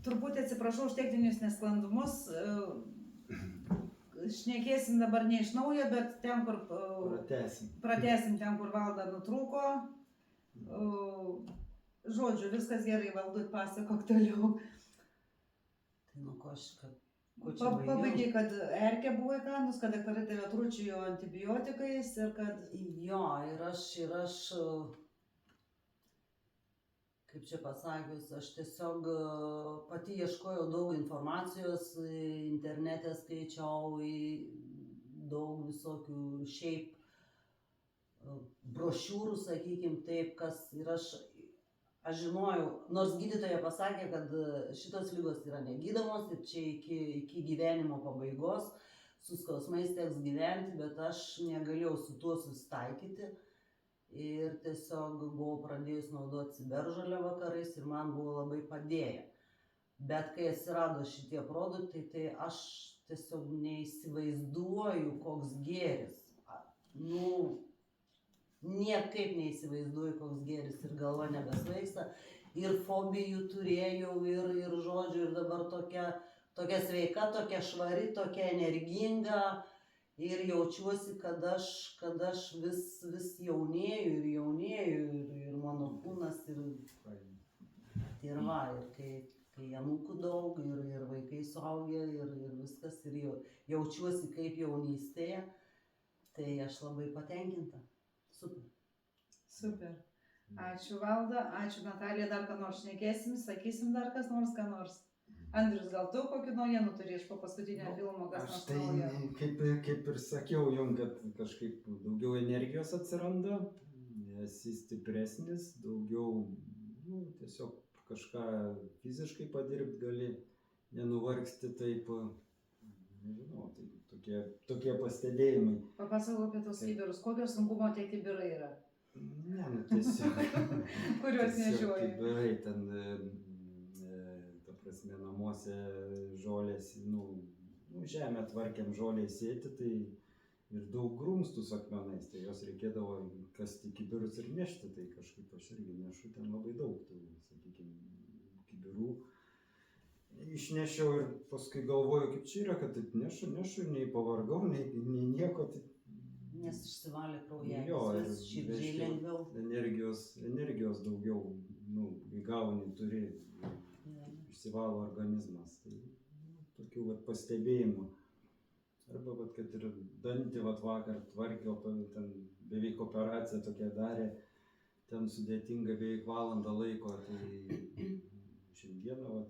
Truputį atsiprašau už techninius nesklandumus. Šnekėsim dabar ne iš naujo, bet ten, kur pratęsim ten, kur Valda nutrūko. Žodžiu, viskas gerai, Valdut, pasakok toliau. Tai nuo ko čia Pabaigai, kad erkė buvo įkandus, kad daktarai tave tručijo antibiotikais ir kad... Jo, ir aš, kaip čia pasakius, aš tiesiog pati ieškojau daug informacijos, internete skaičiau, daug visokių šiaip brošiūrų, sakykim taip, kas ir aš žinojau, nors gydytoja pasakė, kad šitos ligos yra negydomos ir čia iki gyvenimo pabaigos, su skausmais teks gyventi, bet aš negalėjau su tuo susitaikyti ir tiesiog buvau pradėjus naudoti ciberžolę vakarais ir man buvo labai padėję. Bet kai atsirado šitie produktai, tai aš tiesiog neįsivaizduoju, koks gėris. Niekaip neįsivaizduoju, koks gėris ir galva nebesvaigsta. Ir fobijų turėjau, ir žodžiu, ir dabar tokia sveika, tokia švari, tokia energinga. Ir jaučiuosi, kad aš vis jaunėju, ir mano kūnas, ir kai anūkų daug, ir vaikai suaugę, ir viskas, ir jaučiuosi kaip jaunystėje, tai aš labai patenkinta. Super. Ačiū Valda, ačiū Natalija, dar ką nors šnekėsim, sakysim dar kas nors, ką nors. Andrius, gal tu kokių naujienų turi iš po paskutinio filmo, kas nors naujo? Aš tai kaip ir sakiau jums, kad kažkaip daugiau energijos atsiranda, esi stipresnis, daugiau, tiesiog kažką fiziškai padirbti gali, nenuvargsti taip. Nežinau, tai tokie pastebėjimai. Papasakok apie tos kibirus. Kokio sunkumo tie kibirai yra? Ne, tiesiog. Kuriuos nešioji? Kibirai ten, ta prasme, namuose žolės, žemę tvarkėm žolę sėti, tai ir daug grumstų su akmenais, tai jos reikėdavo kasti kibirus ir nešti, tai kažkaip aš irgi nešu ten labai daug tų, sakykime, kibirų. Išnešiau ir paskui galvoju, kaip čia yra, kad taip nešu, nei pavargau, nei nieko. Nes išsivalė kraujagyslės, širdžiai lengviau. Energijos daugiau, įgauni, turi, išsivalo organizmas. Tai tokių pastebėjimų. Arba, kad ir dantį vakar tvarkiau, ten beveik operaciją tokia darė, ten sudėtinga beveik valandą laiko, tai šiandieną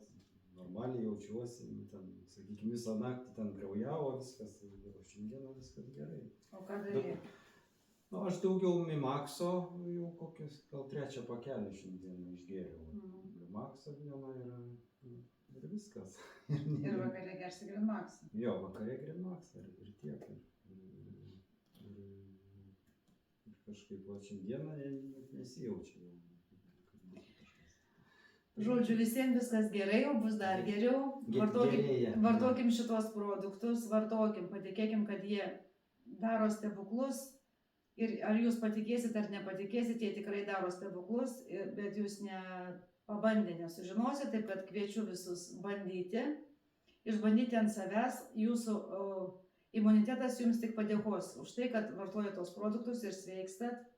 normaliai jaučiuosi, ten, sakykime, visą naktį ten kraujavo viskas, o šiandieną viskas gerai. O ką darė? Aš daugiau Mimakso, jau kokius, gal 3 pakelį šiandieną išgėriau. Mimakso vieną ir viskas. Ir vakarė gersi Grinmaksą? Jo, vakarė Grinmaksą ir tiek. Ir kažkaip šiandieną nesijaučiu. Žodžiu, visiems viskas gerai, o bus dar geriau. Vartokim šitos produktus, patikėkim, kad jie daro stebuklus. Ir ar jūs patikėsit ar nepatikėsit, jie tikrai daro stebuklus, bet jūs pabandę nesužinosit, taip kad kviečiu visus bandyti. Išbandyti ant savęs, jūsų imunitetas jums tik padėkos už tai, kad vartojate tos produktus ir sveikstat.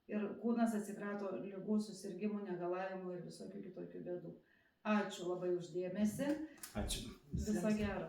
Ir kūnas atsikrato ligų, susirgimų, negalavimų ir visokių kitokių bėdų. Ačiū labai už dėmesį. Ačiū. Viso gero.